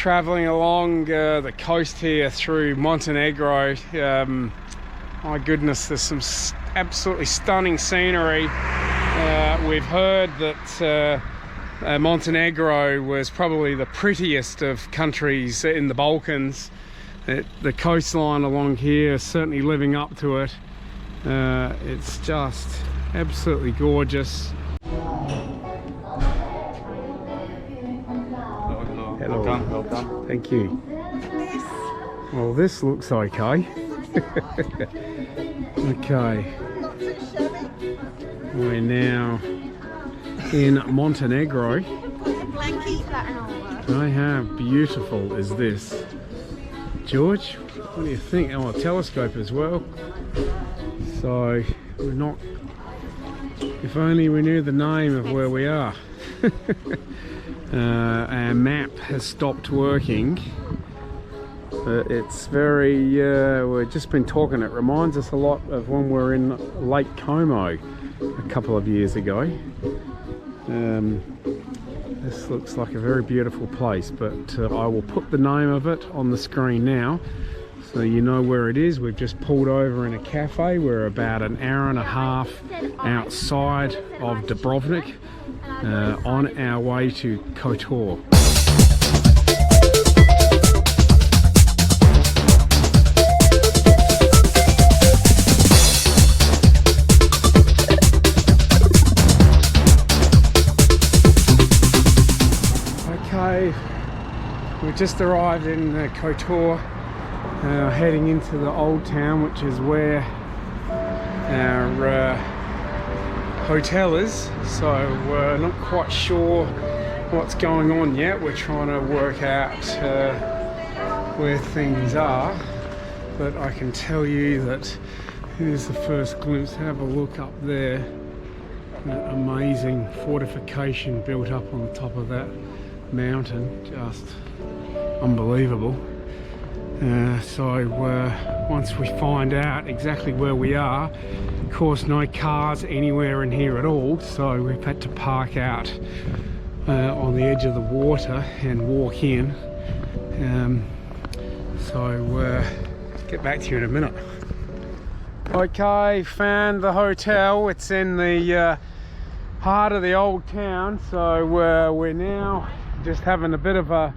traveling along the coast here through Montenegro. My goodness, there's some absolutely stunning scenery. We've heard that Montenegro was probably the prettiest of countries in the Balkans. The coastline along here is certainly living up to it. It's just absolutely gorgeous. Hello. Welcome. Thank you. Well, this looks okay. Okay. We're now in Montenegro. Oh, how beautiful is this? George, what do you think? Oh, a telescope as well. So, we're not... If only we knew the name of where we are. Our map has stopped working. It's very... we've just been talking. It reminds us a lot of when we were in Lake Como a couple of years ago. This looks like a very beautiful place, but I will put the name of it on the screen now so you know where it is. We've just pulled over in a cafe. We're about an hour and a half outside of Dubrovnik, on our way to KOTOR. We just arrived in KOTOR, heading into the old town, which is where our hotel is. So we're not quite sure what's going on yet. We're trying to work out where things are, but I can tell you that here's the first glimpse. Have a look up there. That amazing fortification built up on the top of that mountain, just unbelievable. So once we find out exactly where we are, of course no cars anywhere in here at all, so we've had to park out on the edge of the water and walk in. So get back to you in a minute. Okay, found the hotel. It's in the heart of the old town, so we're now just having a bit of a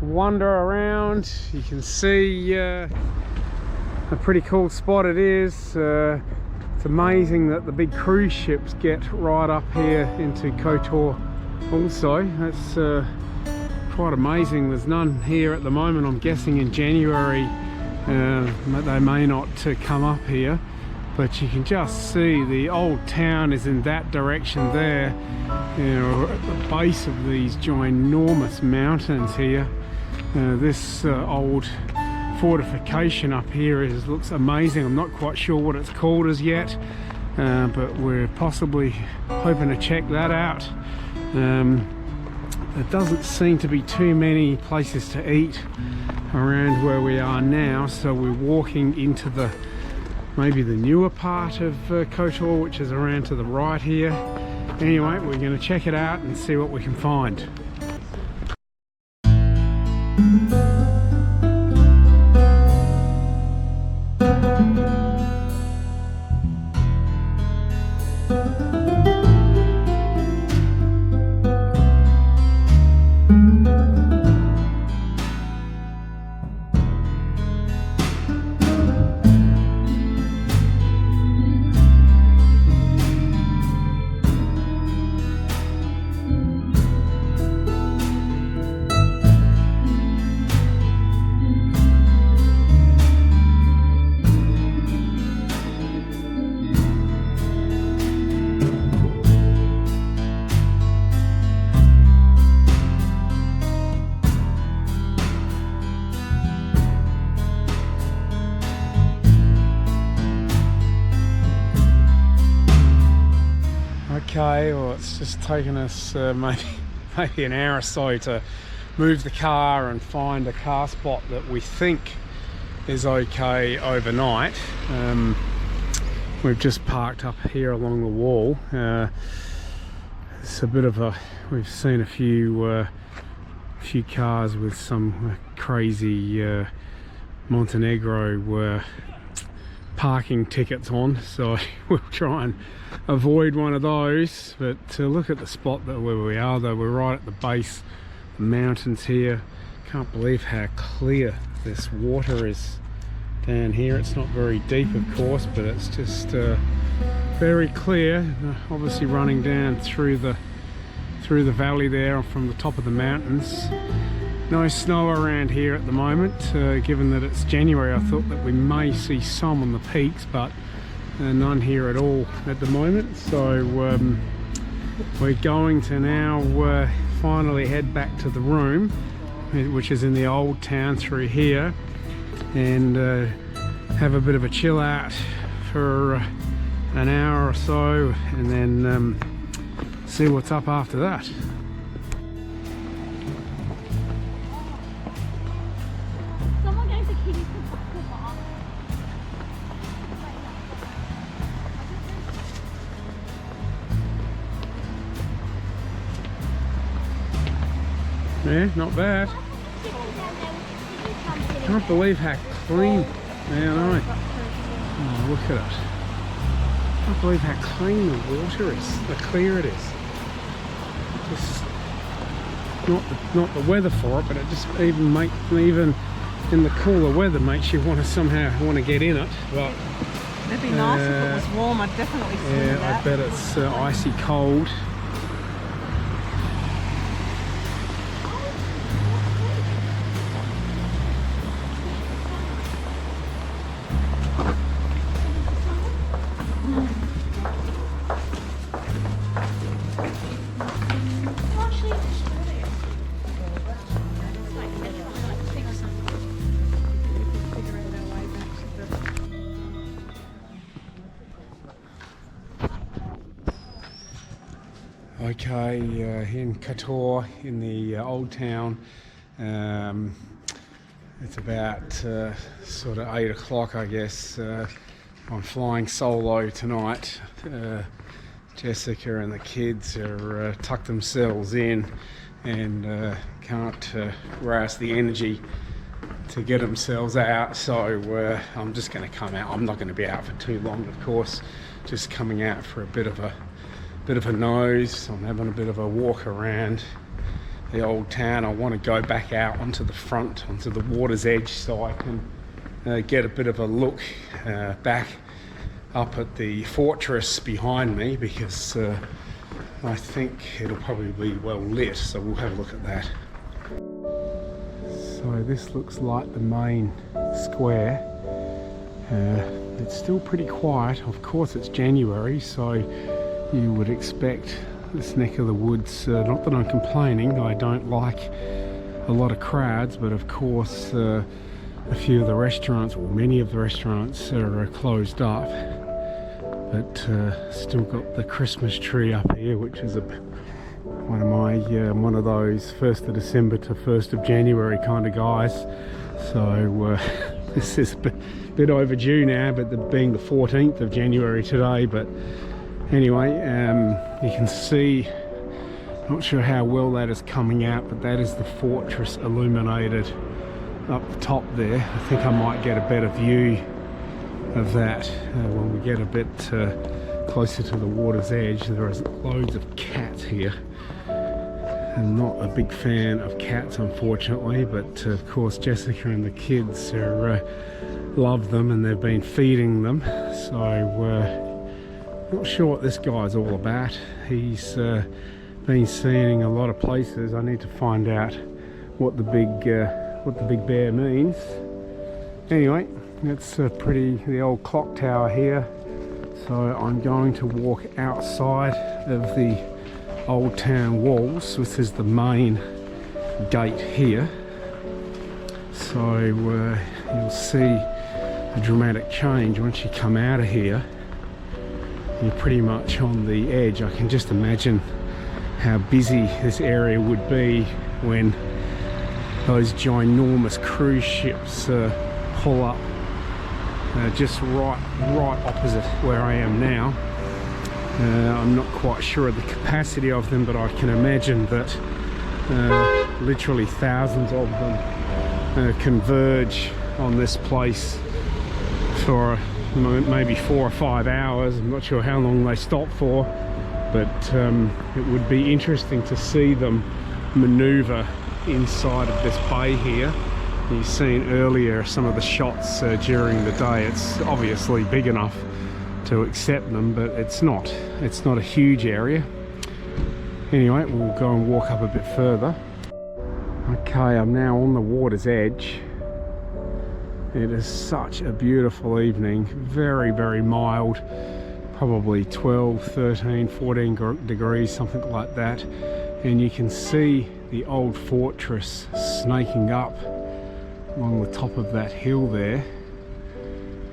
wander around. You can see a pretty cool spot it is. It's amazing that the big cruise ships get right up here into KOTOR also. That's quite amazing. There's none here at the moment. I'm guessing in January they may not come up here, but you can just see the old town is in that direction there. You know, at the base of these ginormous mountains here. This old fortification up here looks amazing. I'm not quite sure what it's called as yet, but we're possibly hoping to check that out. There doesn't seem to be too many places to eat around where we are now, so we're walking into maybe the newer part of KOTOR, which is around to the right here. Anyway, we're going to check it out and see what we can find. Okay, well, it's just taken us maybe an hour or so to move the car and find a car spot that we think is okay overnight. We've just parked up here along the wall. It's a bit of a, we've seen a few few cars with some crazy Montenegro parking tickets on, so we'll try and avoid one of those. But look at the spot that where we are, though. We're right at the base of the mountains here. Can't believe how clear this water is down here. It's not very deep, of course, but it's just very clear. Obviously running down through the valley there from the top of the mountains. No snow around here at the moment, given that it's January. I thought that we may see some on the peaks, but none here at all at the moment. So we're going to now finally head back to the room, which is in the old town through here, and have a bit of a chill out for an hour or so, and then see what's up after that. Yeah, not bad. Can't believe how clean. Yeah, I know. Oh, look at it. Can't believe how clean the water is, how clear it is. Just not the weather for it, but it just even in the cooler weather makes you want to get in it. But it'd be nice if it was warm. I'd definitely swim in that. I bet it's icy cold. Okay, in KOTOR, in the old town. It's about sort of 8 o'clock, I guess. I'm flying solo tonight. Jessica and the kids are tucked themselves in and can't rouse the energy to get themselves out, so I'm just going to come out. I'm not going to be out for too long, of course, just coming out for a bit of a nose. I'm having a bit of a walk around the old town. I want to go back out onto the front, onto the water's edge, so I can get a bit of a look back up at the fortress behind me, because I think it'll probably be well lit, so we'll have a look at that. So this looks like the main square. It's still pretty quiet. Of course, it's January, so you would expect this neck of the woods, not that I'm complaining, I don't like a lot of crowds, but of course a few of the restaurants, or many of the restaurants, are closed up. But still got the Christmas tree up here, which is one of those 1st of December to 1st of January kind of guys. So this is a bit overdue now, but being the 14th of January today. But anyway, you can see, not sure how well that is coming out, but that is the fortress illuminated up the top there. I think I might get a better view of that when we get a bit closer to the water's edge. There is loads of cats here. I'm not a big fan of cats, unfortunately, but of course Jessica and the kids love them, and they've been feeding them. So not sure what this guy's all about. He's been seen a lot of places. I need to find out what the big bear means. Anyway, that's the old clock tower here. So I'm going to walk outside of the old town walls. This is the main gate here. So you'll see a dramatic change once you come out of here. You're pretty much on the edge. I can just imagine how busy this area would be when those ginormous cruise ships pull up just right opposite where I am now. I'm not quite sure of the capacity of them, but I can imagine that Literally thousands of them converge on this place for maybe 4 or 5 hours. I'm not sure how long they stop for, but it would be interesting to see them maneuver inside of this bay here. You've seen earlier some of the shots during the day. It's obviously big enough to accept them, but it's not a huge area. Anyway, we'll go and walk up a bit further. Okay, I'm now on the water's edge. It is such a beautiful evening, very, very mild, probably 12, 13, 14 degrees, something like that. And you can see the old fortress snaking up along the top of that hill there,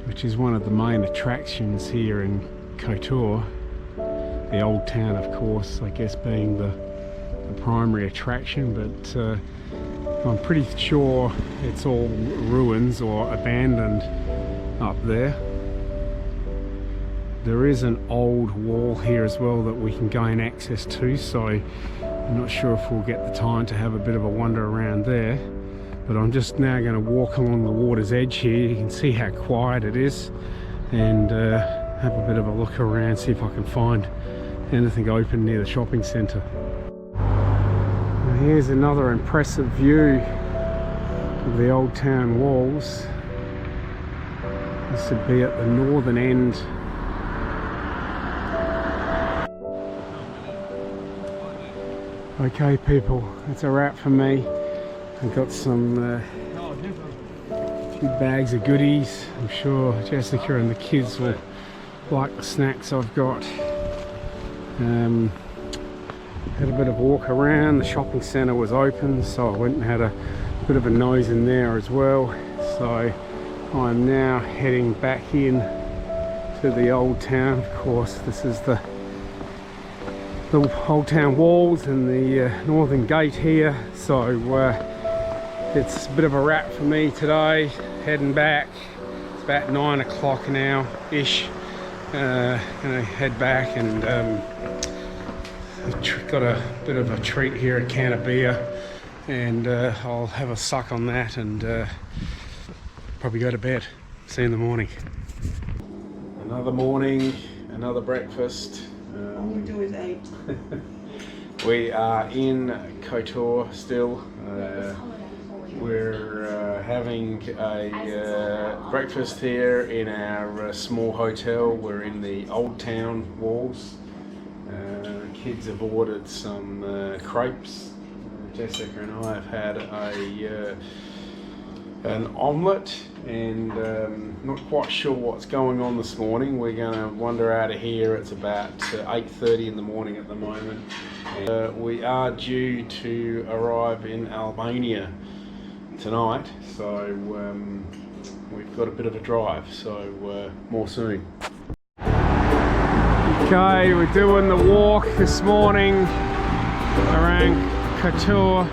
which is one of the main attractions here in KOTOR. The old town, of course, I guess being the primary attraction, but I'm pretty sure it's all ruins or abandoned up there. There is an old wall here as well that we can gain access to, so I'm not sure if we'll get the time to have a bit of a wander around there. But I'm just now going to walk along the water's edge here. You can see how quiet it is, and have a bit of a look around, see if I can find anything open near the shopping centre. Here's another impressive view of the old town walls. This would be at the northern end. Okay people, that's a wrap for me. I've got some few bags of goodies. I'm sure Jessica and the kids will like the snacks I've got. Had a bit of a walk around. The shopping centre was open, so I went and had a bit of a nose in there as well. So I'm now heading back in to the old town. Of course, this is the old town walls and the northern gate here. So it's a bit of a wrap for me today. Heading back. It's about 9 o'clock now ish. Gonna head back and got a bit of a treat here, a can of beer, and I'll have a suck on that and probably go to bed. See you in the morning. Another morning, another breakfast. All we do is eat. We are in KOTOR still. We're having a breakfast here in our small hotel. We're in the old town walls. Kids have ordered some crepes. Jessica and I have had an omelette, and not quite sure what's going on this morning. We're going to wander out of here. It's about 8:30 in the morning at the moment. And, we are due to arrive in Albania tonight, so we've got a bit of a drive, so more soon. Okay, we're doing the walk this morning around KOTOR.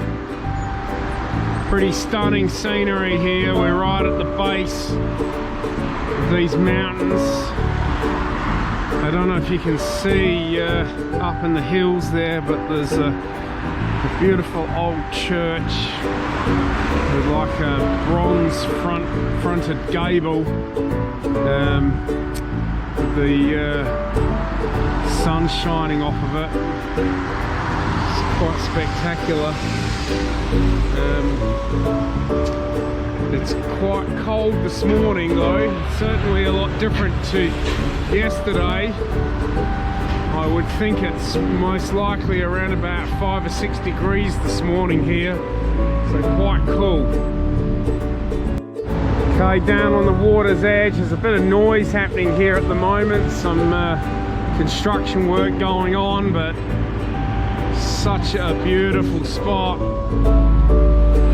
Pretty stunning scenery here. We're right at the base of these mountains. I don't know if you can see up in the hills there, but there's a beautiful old church with like a bronze fronted gable. With the sun shining off of it. It's quite spectacular. It's quite cold this morning though, certainly a lot different to yesterday. I would think it's most likely around about 5 or 6 degrees this morning here, so quite cool. Okay, down on the water's edge, there's a bit of noise happening here at the moment, some construction work going on, but such a beautiful spot.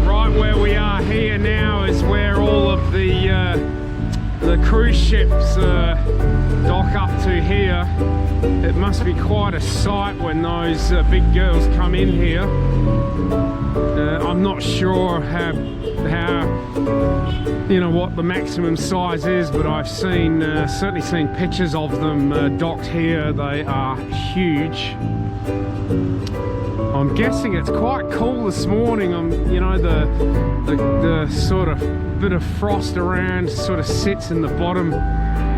Right where we are here now is where all of the cruise ships dock up to here. It must be quite a sight when those big girls come in here. I'm not sure how you know what the maximum size is, but I've seen certainly seen pictures of them docked here. They are huge. I'm I'm guessing it's quite cool this morning. You know, the sort of bit of frost around sort of sits in the bottom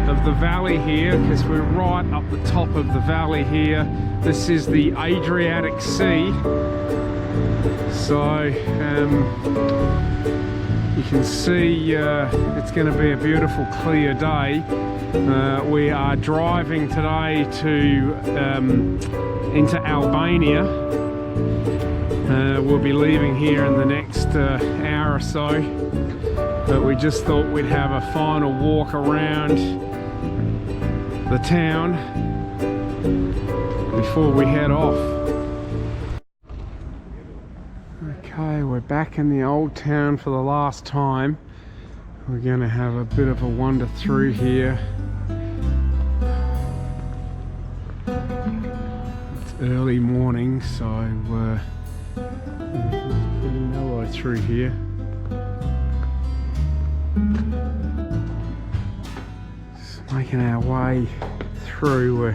of the valley here, because we're right up the top of the valley here. This is the Adriatic Sea. So you can see it's going to be a beautiful clear day. We are driving today to into Albania. We'll be leaving here in the next hour or so, but we just thought we'd have a final walk around the town before we head off. Okay, we're back in the old town for the last time. We're going to have a bit of a wander through here. It's early morning, so pretty mellow through here. Just making our way through.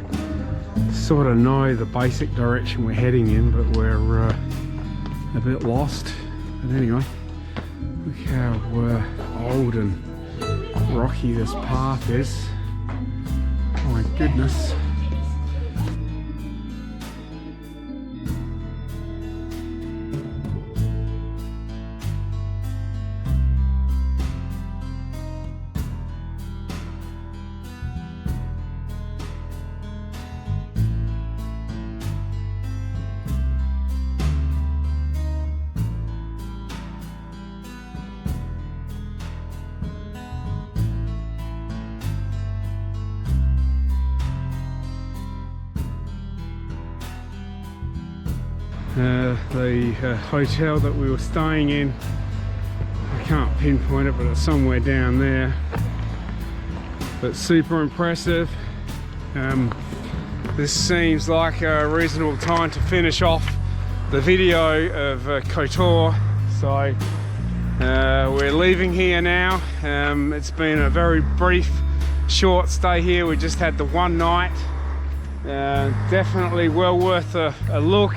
We sort of know the basic direction we're heading in, but we're a bit lost. But anyway, look how old and rocky this path is. Oh my goodness. The hotel that we were staying in, I can't pinpoint it, but it's somewhere down there. But super impressive. This seems like a reasonable time to finish off the video of KOTOR. So we're leaving here now. It's been a very brief, short stay here. We just had the one night. Definitely well worth a look.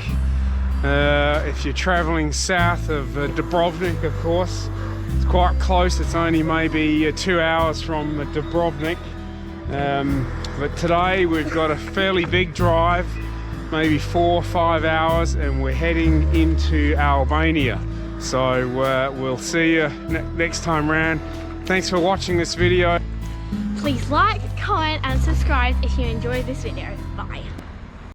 If you're traveling south of Dubrovnik, of course. It's quite close. It's only maybe 2 hours from Dubrovnik. But today we've got a fairly big drive, maybe 4 or 5 hours, and we're heading into Albania. So we'll see you next time round. Thanks for watching this video. Please like, comment and subscribe if you enjoyed this video. Bye.